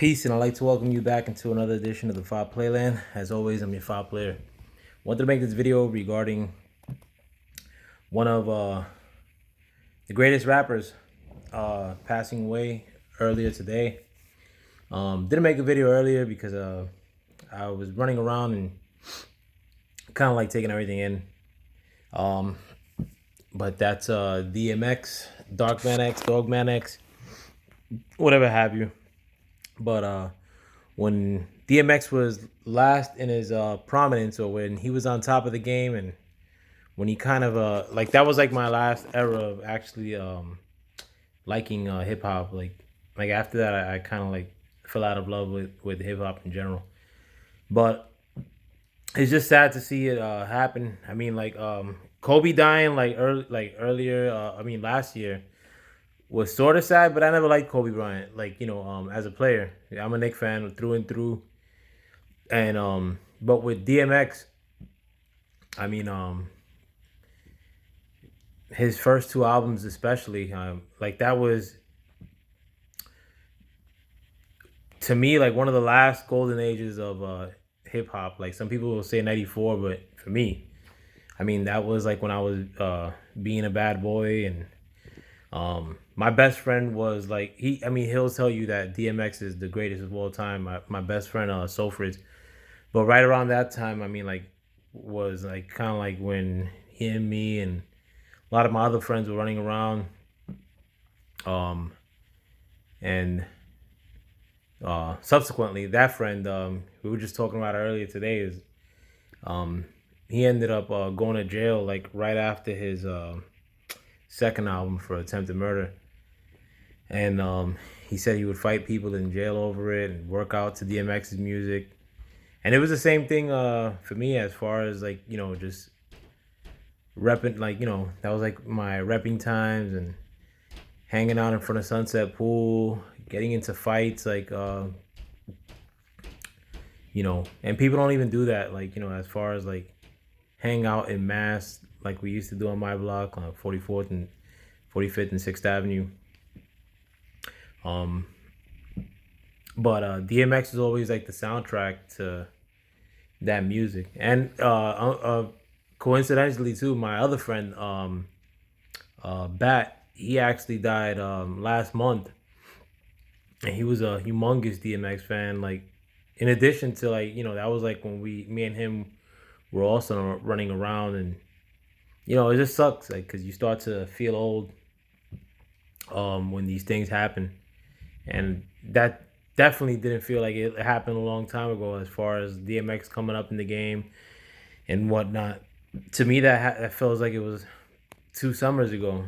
Peace, and I'd like to welcome you back into another edition of the Five Playland. As always, I'm your Five Player. Wanted to make this video regarding one of the greatest rappers passing away earlier today. Didn't make a video earlier because I was running around and kind of like taking everything in. But that's DMX, Darkman X, Dogman X, whatever have you. But when DMX was last in his prominence, or when he was on top of the game, and when he kind of like that was like my last era of actually liking hip hop. Like after that, I kind of like fell out of love with hip hop in general. But it's just sad to see it happen. I mean, like Kobe dying earlier. I mean, last year was sort of sad, but I never liked Kobe Bryant. Like as a player, I'm a Knicks fan through and through. And but with DMX, I mean his first two albums especially, like that was to me like one of the last golden ages of hip hop. Like some people will say '94, but for me, I mean that was like when I was being a bad boy. And my best friend was like he'll tell you that DMX is the greatest of all time. My best friend Sofrid. But right around that time, I mean, like, was like kind of like when he and me and a lot of my other friends were running around. Um, and Subsequently, that friend we were just talking about earlier today is um, he ended up going to jail like right after his second album for attempted murder. And he said he would fight people in jail over it and work out to DMX's music. And it was the same thing for me as far as like, just repping, like, that was like my repping times and hanging out in front of Sunset Pool, getting into fights, like, and people don't even do that, like, as far as like hang out in mass, like we used to do on my block on 44th and 45th and 6th Avenue. Um, but DMX is always like the soundtrack to that music. And coincidentally too, my other friend, Bat, he actually died last month, and he was a humongous DMX fan. Like, in addition to like that was like when me and him were also running around. And it just sucks like because you start to feel old when these things happen. And that definitely didn't feel like it happened a long time ago as far as DMX coming up in the game and whatnot. To me, that feels like it was 2 summers ago,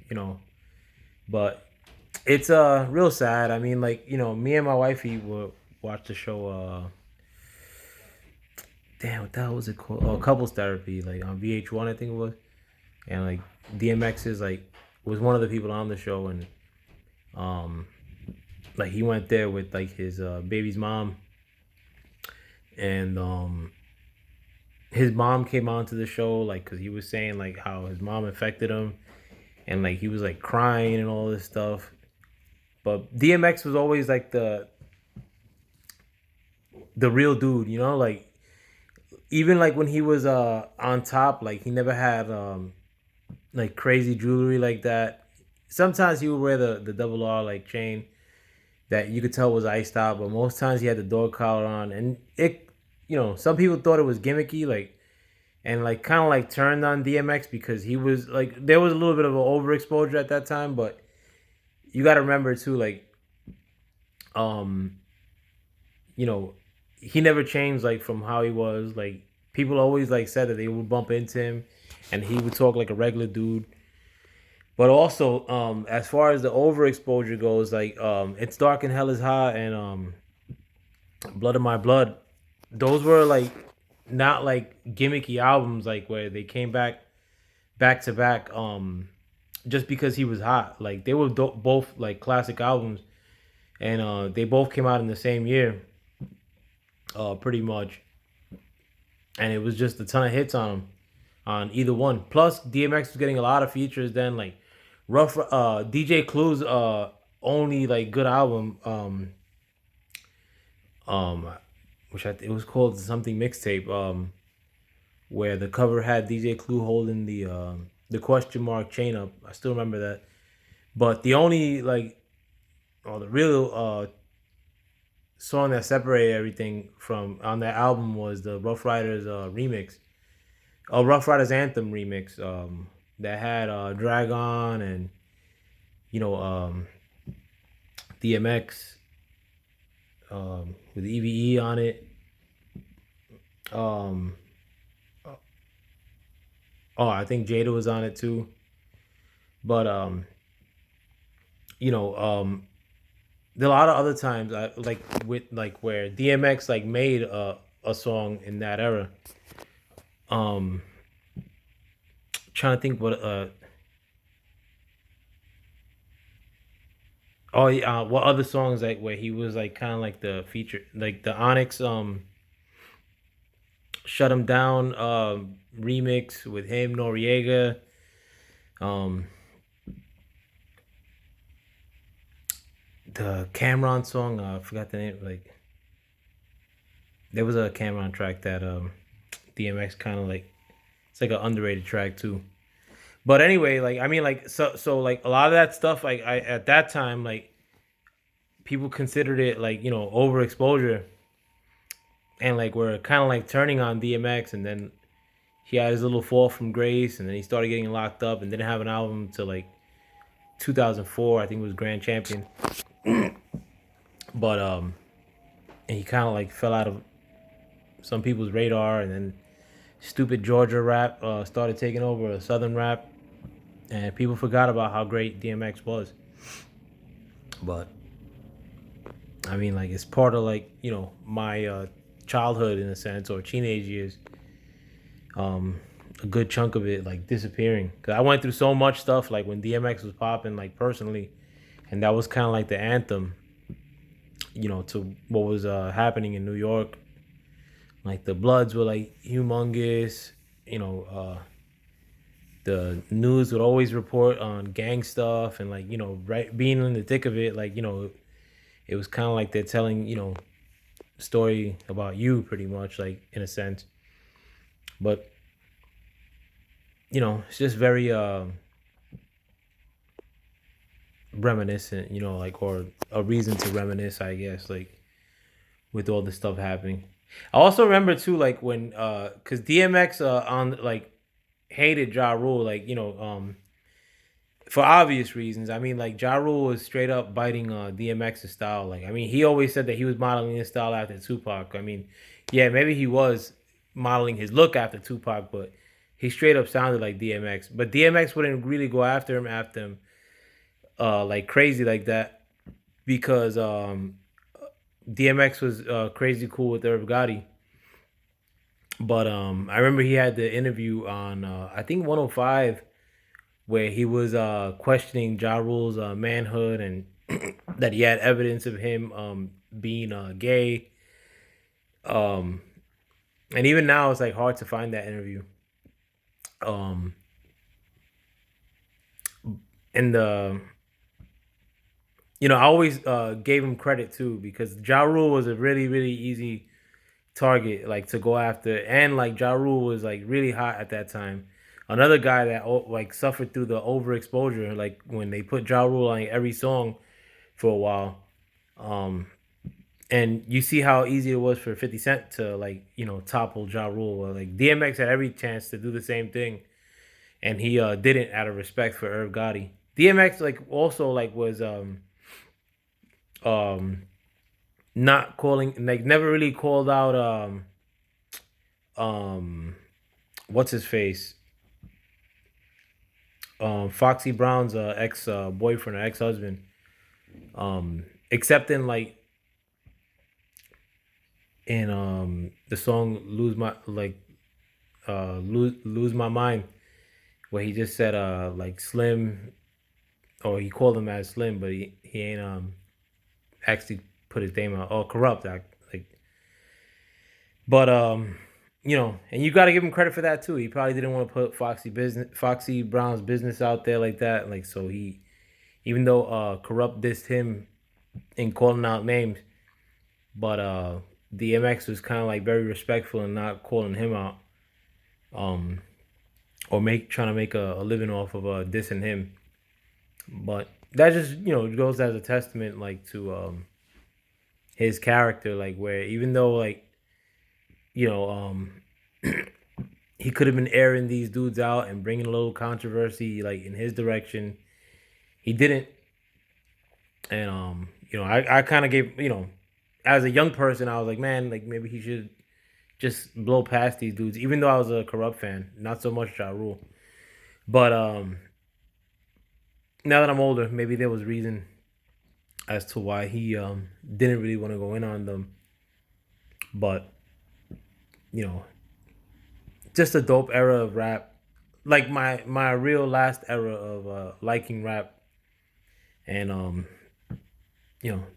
you know. But it's real sad. I mean, like me and my wifey would watch the show. Damn, what the hell was it called? Oh, Couples Therapy, like on VH1, I think it was. And like DMX is like was one of the people on the show. And um like he went there with like his baby's mom. And his mom came onto the show like because he was saying like how his mom affected him. And like he was like crying and all this stuff. But DMX was always like the real dude, like even like when he was on top, like he never had like crazy jewelry like that. Sometimes he would wear the double R like chain that you could tell was iced out, but most times he had the dog collar on. And it, some people thought it was gimmicky, like, and like kind of like turned on DMX because he was like there was a little bit of an overexposure at that time. But you got to remember too, like, um, you know, he never changed like from how he was. Like people always like said that they would bump into him, and he would talk like a regular dude. But also, as far as the overexposure goes, like It's Dark and Hell is Hot and Blood of My Blood, those were like not like gimmicky albums, like where they came back to back, just because he was hot. Like they were both like classic albums, and they both came out in the same year, pretty much. And it was just a ton of hits on them on either one. Plus, DMX was getting a lot of features then, like Rough DJ Clue's only like good album. um, it was called something mixtape. Where the cover had DJ Clue holding the question mark chain up. I still remember that. But the only the real song that separated everything from on that album was the Rough Riders remix, Rough Riders anthem remix. That had Dragon and you know DMX with EVE on it. Um, oh, I think Jada was on it too. But you know, there are a lot of other times I like with like where DMX like made a song in that era. Um, trying to think what other songs like where he was like kind of like the feature like the Onyx Shut 'Em Down remix with him Noriega. Um, the Cameron song, I forgot the name. Like there was a Cameron track that DMX kind of like it's like an underrated track too. But anyway, like I mean, like so like a lot of that stuff, like I at that time, like people considered it like overexposure, and like we're kind of like turning on DMX, and then he had his little fall from grace, and then he started getting locked up, and didn't have an album till like 2004. I think it was Grand Champion, but and he kind of like fell out of some people's radar, and then stupid Georgia rap started taking over Southern rap, and people forgot about how great DMX was. But I mean, like it's part of like my childhood in a sense or teenage years. Um, a good chunk of it like disappearing because I went through so much stuff like when DMX was popping like personally, and that was kind of like the anthem, to what was happening in New York. Like the Bloods were like humongous, the news would always report on gang stuff and like right being in the thick of it, like it was kind of like they're telling story about you pretty much like in a sense. But it's just very reminiscent, like or a reason to reminisce, I guess, like with all this stuff happening. I also remember too, like when cause DMX on like hated Ja Rule, like for obvious reasons. I mean, like Ja Rule was straight up biting DMX's style. Like, I mean, he always said that he was modeling his style after Tupac. I mean, yeah, maybe he was modeling his look after Tupac, but he straight up sounded like DMX. But DMX wouldn't really go after him, like crazy like that because DMX was crazy cool with Irv Gotti. But I remember he had the interview on I think 105 where he was questioning Ja Rule's manhood and that he had evidence of him being gay. Um, and even now, it's like hard to find that interview. Um, and I always gave him credit too because Ja Rule was a really really easy target like to go after, and like Ja Rule was like really hot at that time. Another guy that like suffered through the overexposure, like when they put Ja Rule on every song for a while. Um, and you see how easy it was for 50 Cent to like topple Ja Rule. Well, like DMX had every chance to do the same thing, and he didn't out of respect for Irv Gotti. DMX like also like was um not calling like never really called out um what's his face Foxy Brown's ex boyfriend or ex husband, except in like in the song lose my mind, where he just said like Slim, or he called him as Slim, but he ain't actually put his name out, or corrupt like. But and you got to give him credit for that too. He probably didn't want to put Foxy Brown's business out there like that, like so he, even though corrupt dissed him in calling out names, but DMX was kind of like very respectful and not calling him out, um, or make trying to make a living off of dissing him. But that just goes as a testament like to his character, like where even though like you know he could have been airing these dudes out and bringing a little controversy like in his direction, he didn't. And I kind of gave as a young person, I was like, man, like maybe he should just blow past these dudes. Even though I was a corrupt fan, not so much Ja Rule. But now that I'm older, maybe there was reason as to why he didn't really want to go in on them. But you know, just a dope era of rap. Like my real last era of liking rap, and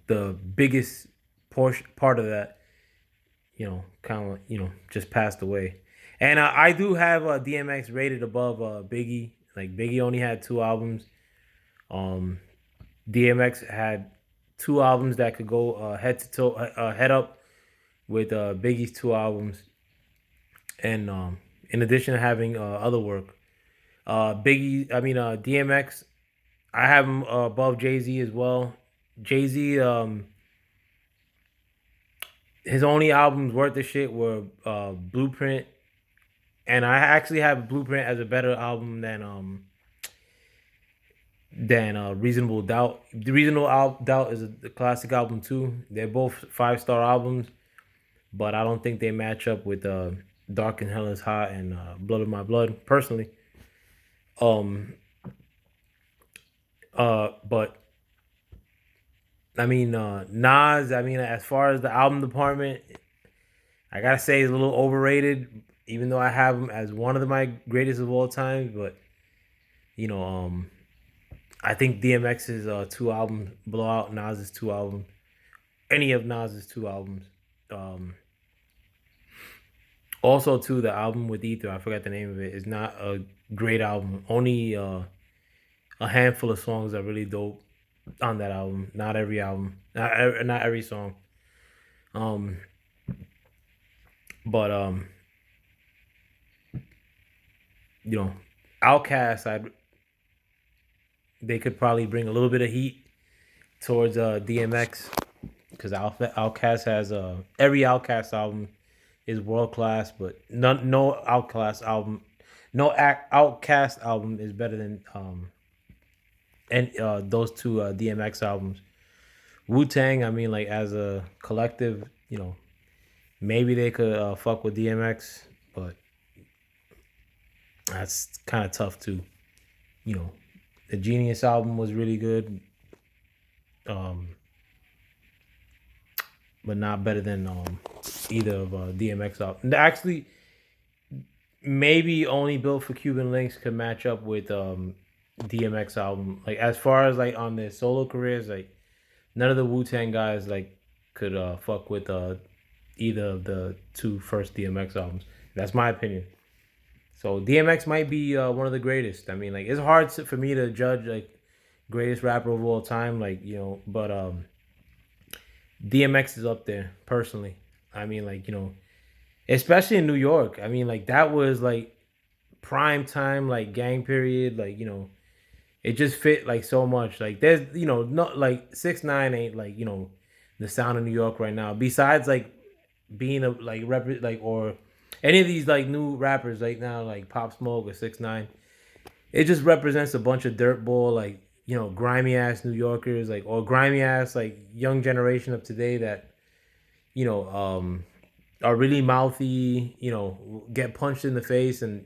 the biggest portion part of that, kind of just passed away. And I do have DMX rated above Biggie. Like Biggie only had two albums. Um, DMX had two albums that could go head to toe, head up with Biggie's two albums, and in addition to having other work, DMX, I have him above Jay Z as well. Jay Z, his only albums worth the shit were Blueprint, and I actually have Blueprint as a better album than Reasonable Doubt. The Doubt is a classic album too. They're both 5-star albums, but I don't think they match up with Dark and Hell is Hot and Blood of My Blood personally. Um, but I mean Nas. I mean, as far as the album department, I gotta say he's a little overrated. Even though I have him as one of my greatest of all time, but you know, I think DMX's two albums blow out Nas's two albums. Any of Nas's two albums. Um, Also, too, the album with Ether, I forgot the name of it, is not a great album. Only a handful of songs are really dope on that album. Not every album, not every song. Um, but you know, Outkast, I they could probably bring a little bit of heat towards DMX because Outkast has every Outkast album is world class, but no Outkast album, Outkast album is better than and those two DMX albums. Wu Tang, I mean, like as a collective, maybe they could fuck with DMX, but that's kind of tough too. You know, the Genius album was really good, um, but not better than either of DMX album. Actually, maybe only Built for Cuban Links could match up with DMX album. Like as far as like on their solo careers, like none of the Wu Tang guys like could fuck with either of the two first DMX albums. That's my opinion. So DMX might be one of the greatest. I mean, like it's hard for me to judge like greatest rapper of all time, like but DMX is up there personally. I mean, like especially in New York. I mean, like that was like prime time, like gang period. Like it just fit like so much. Like there's not like 6ix9ine ain't like the sound of New York right now. Besides like being a like rep like or any of these like new rappers right now like Pop Smoke or 6ix9ine, it just represents a bunch of dirtball like grimy ass New Yorkers like or grimy ass like young generation of today that you know um are really mouthy. Get punched in the face and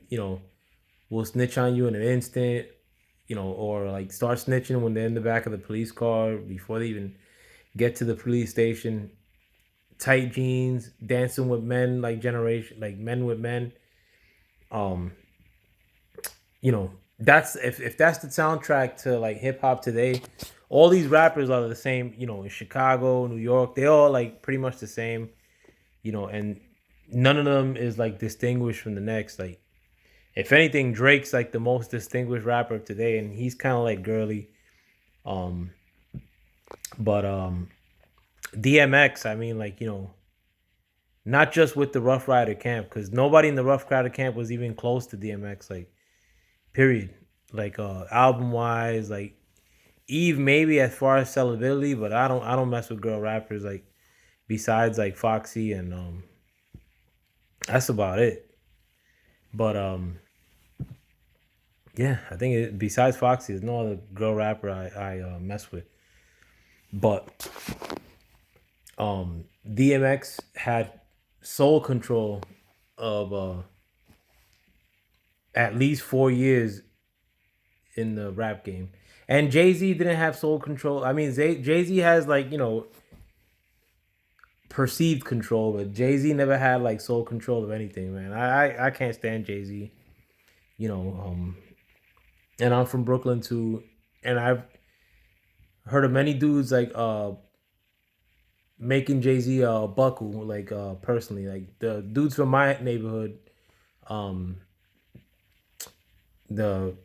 will snitch on you in an instant. Or like start snitching when they're in the back of the police car before they even get to the police station. Tight jeans, dancing with men, like generation, like men with men. Um, that's if that's the soundtrack to like hip hop today. All these rappers are the same. In Chicago, New York, they all like pretty much the same. And none of them is like distinguished from the next. Like, if anything, Drake's like the most distinguished rapper of today, and he's kind of like girly. But DMX, I mean, like not just with the Rough Rider camp, because nobody in the Rough Rider camp was even close to DMX. Like, period. Like, album wise, like Eve maybe as far as sellability, but I don't mess with girl rappers like besides like Foxy and that's about it. But yeah, I think besides Foxy, there's no other girl rapper I mess with. But DMX had sole control of at least 4 years in the rap game, and Jay Z didn't have sole control. I mean, Jay Z has like perceived control, but Jay Z never had like sole control of anything, man. I can't stand Jay Z. You know, and I'm from Brooklyn too, and I've heard of many dudes like making Jay Z buckle like personally, like the dudes from my neighborhood. Um, the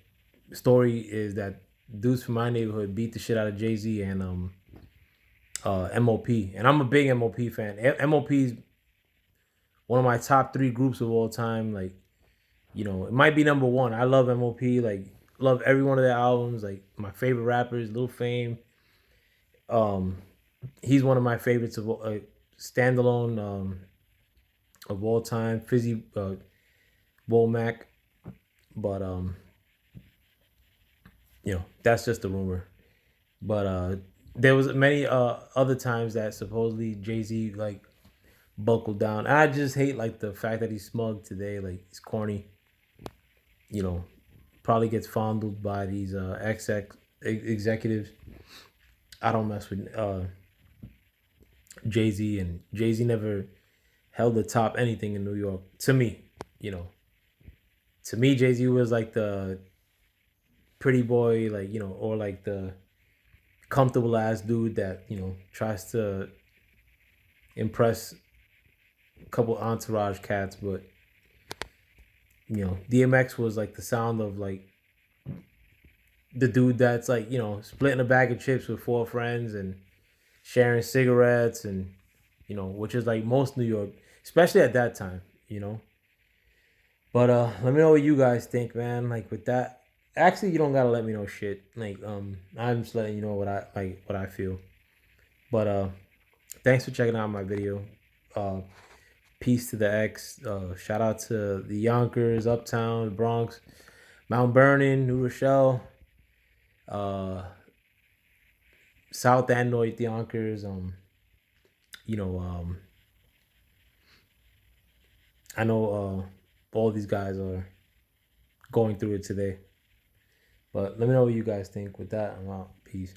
story is that dudes from my neighborhood beat the shit out of Jay Z and MOP, and I'm a big MOP fan. MOP is one of my top three groups of all time. Like, it might be number one. I love MOP. Like, love every one of their albums. Like, my favorite rappers, Lil Fame. Um, he's one of my favorites of standalone of all time. Fizzy Womack, but that's just a rumor. But there was many other times that supposedly Jay Z like buckled down. I just hate like the fact that he's smug today. Like, he's corny. You know, probably gets fondled by these executives. I don't mess with Jay Z, and Jay Z never held the top anything in New York. To me, you know, to me, Jay Z was like the pretty boy, like or like the comfortable ass dude that tries to impress a couple entourage cats, but DMX was like the sound of like the dude that's like splitting a bag of chips with four friends and sharing cigarettes and which is like most New York, especially at that time, But let me know what you guys think, man. Like with that, actually, you don't gotta let me know shit. Like I'm just letting you know what I feel. But thanks for checking out my video. Uh, peace to the X. Shout out to the Yonkers, Uptown, Bronx, Mount Vernon, New Rochelle, uh, South and North Yonkers. You know, I know all these guys are going through it today. But let me know what you guys think. With that, I'm out. Peace.